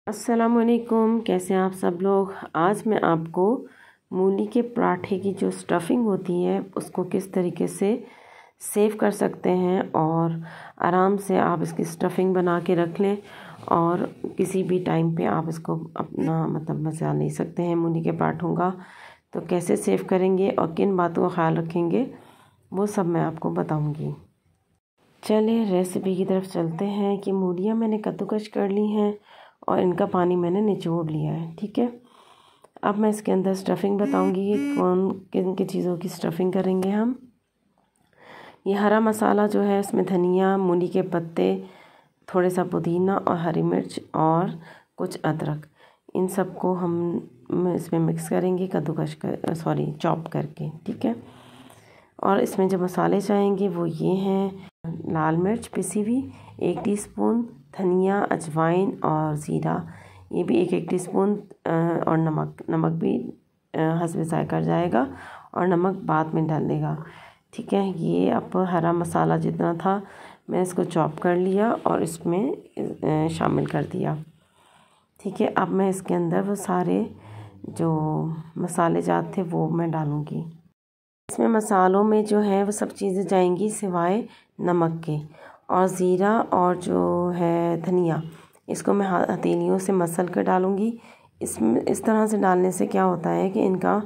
अस्सलामुअलैकुम, कैसे हैं आप सब लोग। आज मैं आपको मूली के पराठे की जो स्टफ़िंग होती है उसको किस तरीके से सेव कर सकते हैं और आराम से आप इसकी स्टफ़िंग बना के रख लें और किसी भी टाइम पे आप इसको अपना मज़ा ले सकते हैं मूली के पराठों का। तो कैसे सेव करेंगे और किन बातों का ख्याल रखेंगे वो सब मैं आपको बताऊँगी। चलिए रेसिपी की तरफ चलते हैं कि मूलियाँ मैंने कद्दूकस कर ली हैं और इनका पानी मैंने निचोड़ लिया है। ठीक है, अब मैं इसके अंदर स्टफ़िंग बताऊंगी कि कौन किन किन चीज़ों की स्टफ़िंग करेंगे हम। ये हरा मसाला जो है इसमें धनिया, मूली के पत्ते, थोड़े सा पुदीना और हरी मिर्च और कुछ अदरक, इन सबको हम इसमें मिक्स करेंगे चॉप करके। ठीक है, और इसमें जो मसाले चाहेंगे वो ये हैं: लाल मिर्च पिसी हुई 1 टीस्पून, धनिया, अजवाइन और ज़ीरा ये भी 1 टीस्पून, और नमक भी हस्बे ज़ायका जाएगा और नमक बाद में डाल देगा। ठीक है, ये अब हरा मसाला जितना था मैं इसको चॉप कर लिया और इसमें शामिल कर दिया। ठीक है, अब मैं इसके अंदर वो सारे जो मसाले जात थे वो मैं डालूँगी। इसमें मसालों में जो है वो सब चीज़ें जाएंगी सिवाय नमक के, और ज़ीरा और जो है धनिया इसको मैं हथेलियों से मसल कर डालूँगी। इसमें इस तरह से डालने से क्या होता है कि इनका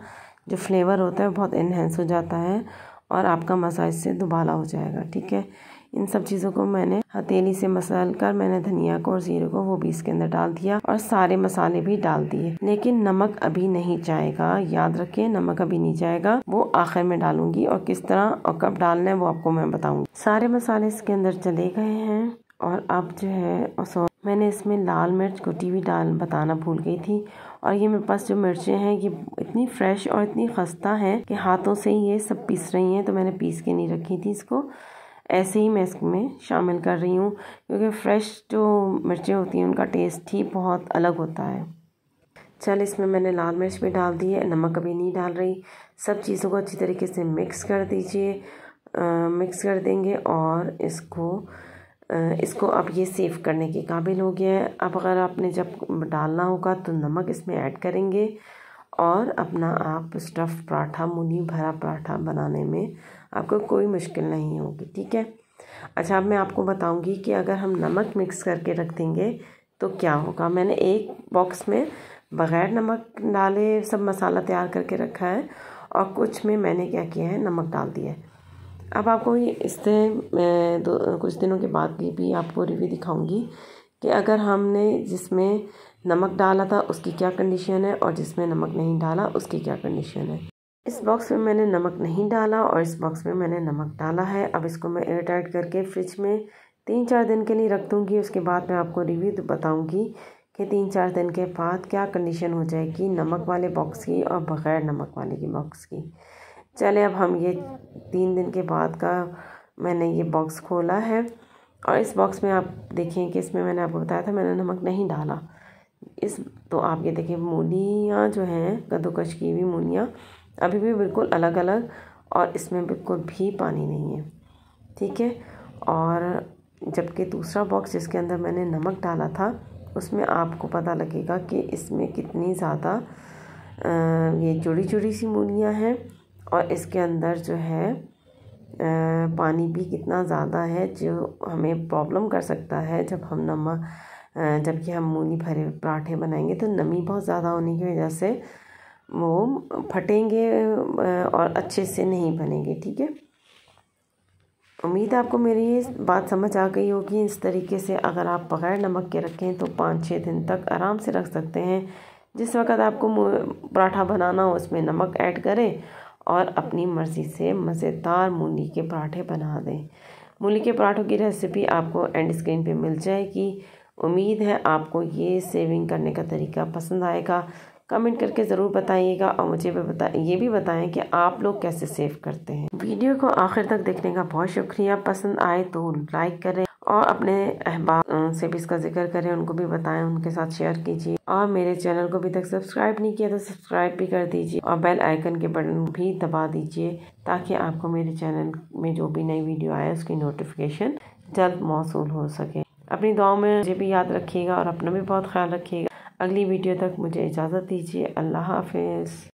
जो फ्लेवर होता है बहुत इन्हेंस हो जाता है और आपका मज़ा इससे दुबाला हो जाएगा। ठीक है, इन सब चीज़ों को मैंने हथेली से मसल कर मैंने धनिया को और ज़ीरे को वो भी इसके अंदर डाल दिया और सारे मसाले भी डाल दिए। लेकिन नमक अभी नहीं जाएगा, याद रखें नमक अभी नहीं जाएगा, वो आखिर में डालूंगी और किस तरह और कब डालना है वो आपको मैं बताऊंगी। सारे मसाले इसके अंदर चले गए हैं और अब जो है मैंने इसमें लाल मिर्च कुटी हुई बताना भूल गई थी। और ये मेरे पास जो मिर्चें हैं ये इतनी फ्रेश और इतनी खस्ता हैं कि हाथों से ही ये सब पीस रही हैं, तो मैंने पीस के नहीं रखी थी इसको, ऐसे ही मैं इसमें शामिल कर रही हूँ क्योंकि फ़्रेश जो मिर्चें होती हैं उनका टेस्ट ही बहुत अलग होता है। चल इसमें मैंने लाल मिर्च भी डाल दी है, नमक अभी नहीं डाल रही। सब चीज़ों को अच्छी तरीके से मिक्स कर दीजिए, मिक्स कर देंगे और इसको अब ये सेव करने के काबिल हो गया है। अब अगर आपने जब डालना होगा तो नमक इसमें ऐड करेंगे और अपना आप स्टफ़ पराठा, मूली भरा पराठा बनाने में आपको कोई मुश्किल नहीं होगी। ठीक है, अच्छा अब मैं आपको बताऊंगी कि अगर हम नमक मिक्स करके रख देंगे तो क्या होगा। मैंने एक बॉक्स में बग़ैर नमक डाले सब मसाला तैयार करके रखा है और कुछ में मैंने क्या किया है, नमक डाल दिया है। अब आपको इससे मैं कुछ दिनों के बाद भी आपको रिव्यू दिखाऊंगी कि अगर हमने जिसमें नमक डाला था उसकी क्या कंडीशन है और जिसमें नमक नहीं डाला उसकी क्या कंडीशन है। इस बॉक्स में मैंने नमक नहीं डाला और इस बॉक्स में मैंने नमक डाला है। अब इसको मैं एयर टाइट करके फ्रिज में 3-4 दिन के लिए रख दूँगी। उसके बाद मैं आपको रिव्यू बताऊँगी कि 3-4 दिन के बाद क्या कंडीशन हो जाएगी नमक वाले बॉक्स की और बग़ैर नमक वाले की बॉक्स की। चले अब हम ये 3 दिन के बाद का मैंने ये बॉक्स खोला है और इस बॉक्स में आप देखें कि इसमें मैंने आपको बताया था मैंने नमक नहीं डाला। तो आप ये देखें मूलियाँ जो हैं कद्दूकस की हुई मूलियाँ अभी भी बिल्कुल अलग अलग और इसमें बिल्कुल भी पानी नहीं है। ठीक है, और जबकि दूसरा बॉक्स जिसके अंदर मैंने नमक डाला था उसमें आपको पता लगेगा कि इसमें कितनी ज़्यादा ये जुड़ी जुड़ी सी मूलियाँ हैं और इसके अंदर जो है पानी भी कितना ज़्यादा है जो हमें प्रॉब्लम कर सकता है जबकि हम मूली भरे पराठे बनाएंगे तो नमी बहुत ज़्यादा होने की वजह से वो फटेंगे और अच्छे से नहीं बनेंगे। ठीक है, उम्मीद है आपको मेरी ये बात समझ आ गई होगी। इस तरीके से अगर आप बग़ैर नमक के रखें तो 5-6 दिन तक आराम से रख सकते हैं। जिस वक्त आपको पराठा बनाना हो उसमें नमक ऐड करें और अपनी मर्ज़ी से मज़ेदार मूली के पराठे बना दें। मूली के पराठों की रेसिपी आपको एंड स्क्रीन पे मिल जाएगी। उम्मीद है आपको ये सेविंग करने का तरीका पसंद आएगा। कमेंट करके ज़रूर बताइएगा और मुझे ये भी बताएं कि आप लोग कैसे सेव करते हैं। वीडियो को आखिर तक देखने का बहुत शुक्रिया। पसंद आए तो लाइक करें और अपने अहबाब से भी इसका जिक्र करें, उनको भी बताएं, उनके साथ शेयर कीजिए। और मेरे चैनल को अभी तक सब्सक्राइब नहीं किया तो सब्सक्राइब भी कर दीजिए और बेल आइकन के बटन भी दबा दीजिए ताकि आपको मेरे चैनल में जो भी नई वीडियो आए उसकी नोटिफिकेशन जल्द मौसूल हो सके। अपनी दुआओं में मुझे भी याद रखिएगा और अपना भी बहुत ख्याल रखिएगा। अगली वीडियो तक मुझे इजाज़त दीजिए। अल्लाह हाफ़िज़।